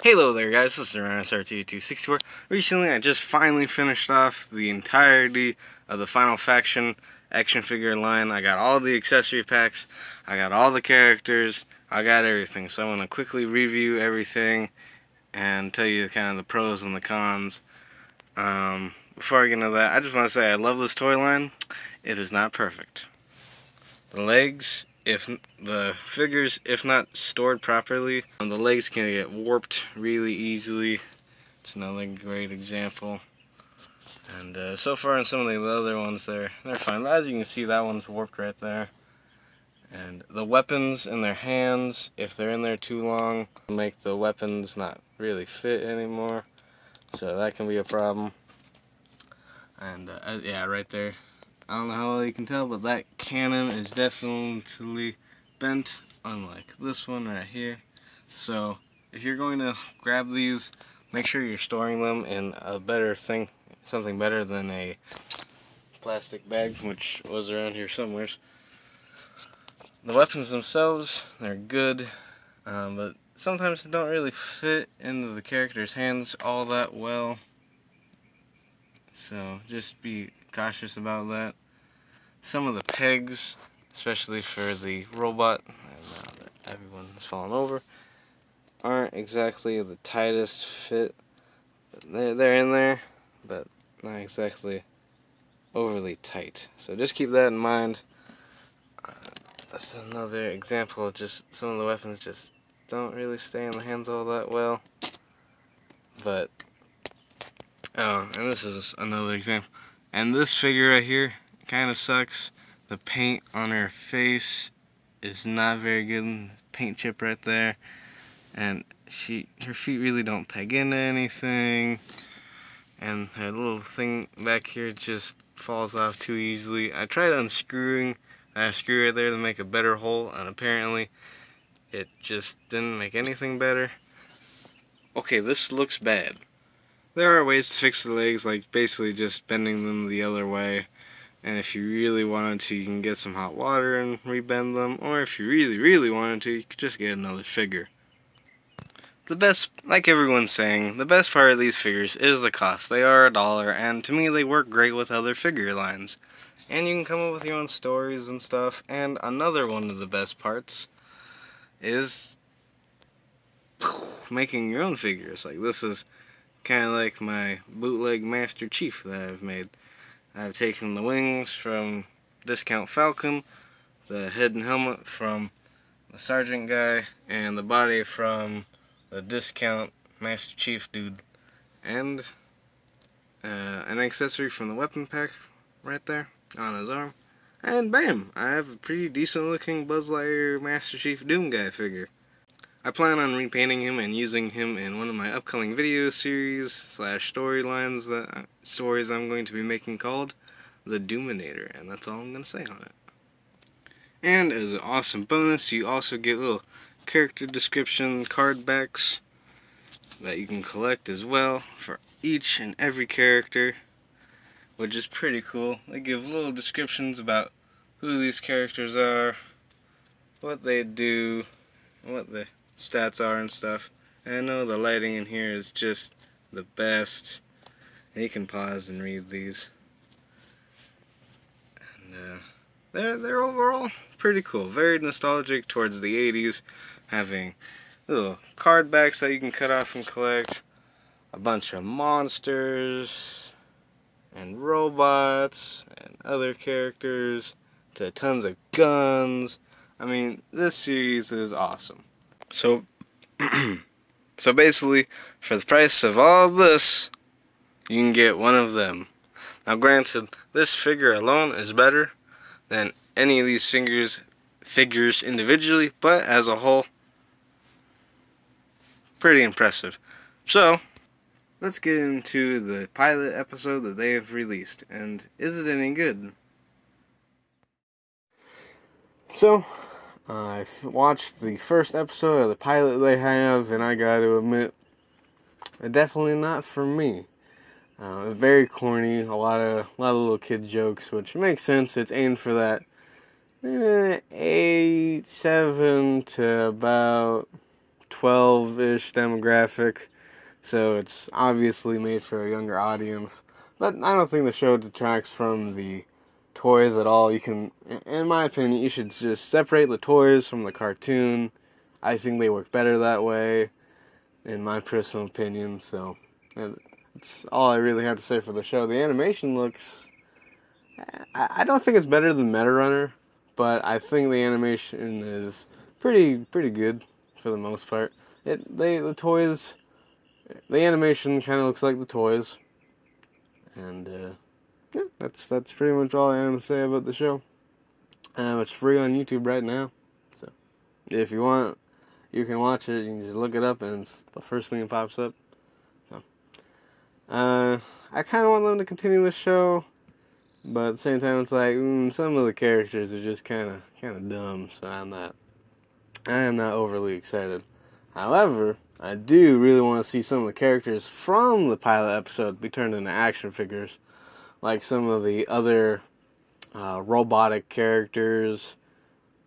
Hello there guys, this is RT264. Recently I just finally finished off the entirety of the Final Faction action figure line. I got all the accessory packs, I got all the characters, I got everything. So I'm going to quickly review everything and tell you kind of the pros and the cons. Before I get into that, I just want to say I love this toy line. It is not perfect. The legs, if not stored properly, the legs can get warped really easily. It's another great example. And so far in some of the other ones, they're fine. But as you can see, that one's warped right there. And the weapons in their hands, if they're in there too long, make the weapons not really fit anymore. So that can be a problem. And yeah, right there. I don't know how well you can tell, but that cannon is definitely bent, unlike this one right here. So if you're going to grab these, make sure you're storing them in a better thing, something better than a plastic bag, which was around here somewhere. The weapons themselves, they're good, but sometimes they don't really fit into the character's hands all that well. So just be cautious about that. Some of the pegs, especially for the robot, and now that everyone has fallen over, aren't exactly the tightest fit. They're in there, but not exactly overly tight. So just keep that in mind. That's another example of just some of the weapons just don't really stay in the hands all that well. But oh, and this is another example. And this figure right here kind of sucks. The paint on her face is not very good. Paint chip right there. And her feet really don't peg into anything. And her little thing back here just falls off too easily. I tried unscrewing that screw right there to make a better hole, and apparently it just didn't make anything better. Okay, this looks bad. There are ways to fix the legs, like basically just bending them the other way. And if you really wanted to, you can get some hot water and rebend them. Or if you really wanted to, you could just get another figure. The best, like everyone's saying, the best part of these figures is the cost. They are $1, and to me they work great with other figure lines. And you can come up with your own stories and stuff. And another one of the best parts is making your own figures. Like this is kind of like my bootleg Master Chief that I've made. I've taken the wings from Discount Falcon, the head and helmet from the Sergeant guy, and the body from the Discount Master Chief dude. And an accessory from the weapon pack right there on his arm. And bam! I have a pretty decent looking Buzz Lightyear Master Chief Doom guy figure. I plan on repainting him and using him in one of my upcoming video series slash storylines, stories I'm going to be making called The Doominator, and that's all I'm going to say on it. And as an awesome bonus, you also get little character description card backs that you can collect as well for each and every character, which is pretty cool. They give little descriptions about who these characters are, what they do, what the stats are and stuff. And I know the lighting in here is just the best. And you can pause and read these. And they're overall pretty cool. Very nostalgic towards the 80s, having little card backs that you can cut off and collect, a bunch of monsters and robots and other characters, to tons of guns. I mean, this series is awesome. So basically, for the price of all this, you can get one of them. Now granted, this figure alone is better than any of these figures individually, but as a whole, pretty impressive. So, let's get into the pilot episode that they have released, and is it any good? So, I watched the first episode of the pilot they have, and I gotta admit, definitely not for me. Very corny, a lot of little kid jokes, which makes sense. It's aimed for that 7 to about 12-ish demographic, so it's obviously made for a younger audience. But I don't think the show detracts from the toys at all. You can, in my opinion, you should just separate the toys from the cartoon. I think they work better that way, in my personal opinion. So that's all I really have to say for the show. The animation looks, I don't think it's better than Metarunner, but I think the animation is pretty good for the most part. The toys, the animation kind of looks like the toys, and yeah, that's pretty much all I have to say about the show. It's free on YouTube right now, so if you want, you can watch it. You can just look it up, and it's the first thing that pops up. So, I kind of want them to continue the show, but at the same time, it's like some of the characters are just kind of dumb. So I am not overly excited. However, I do really want to see some of the characters from the pilot episode be turned into action figures, like some of the other robotic characters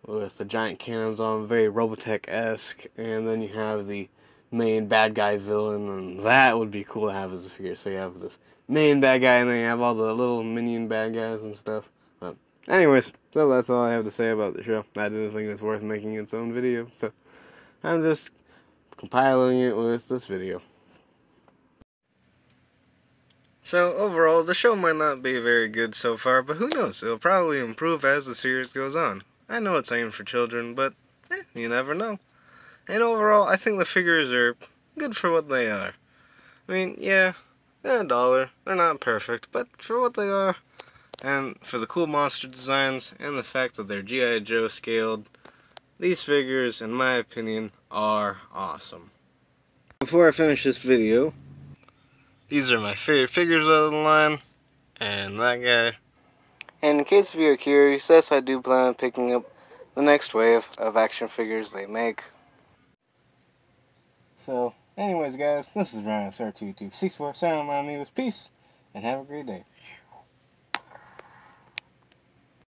with the giant cannons on, very Robotech-esque, and then you have the main bad guy villain, and that would be cool to have as a figure. So you have this main bad guy, and then you have all the little minion bad guys and stuff. But anyways, so that's all I have to say about the show. I didn't think it was worth making its own video, so I'm just compiling it with this video. So overall, the show might not be very good so far, but who knows? It'll probably improve as the series goes on. I know it's aimed for children, but you never know. And overall, I think the figures are good for what they are. I mean, yeah, they're $1. They're not perfect, but for what they are, and for the cool monster designs, and the fact that they're G.I. Joe scaled, these figures, in my opinion, are awesome. Before I finish this video, these are my favorite figures out of the line, and that guy. And in case of you're curious, yes, I do plan on picking up the next wave of action figures they make. So, anyways guys, this is RhinoSR2264 signing on me with peace, and have a great day.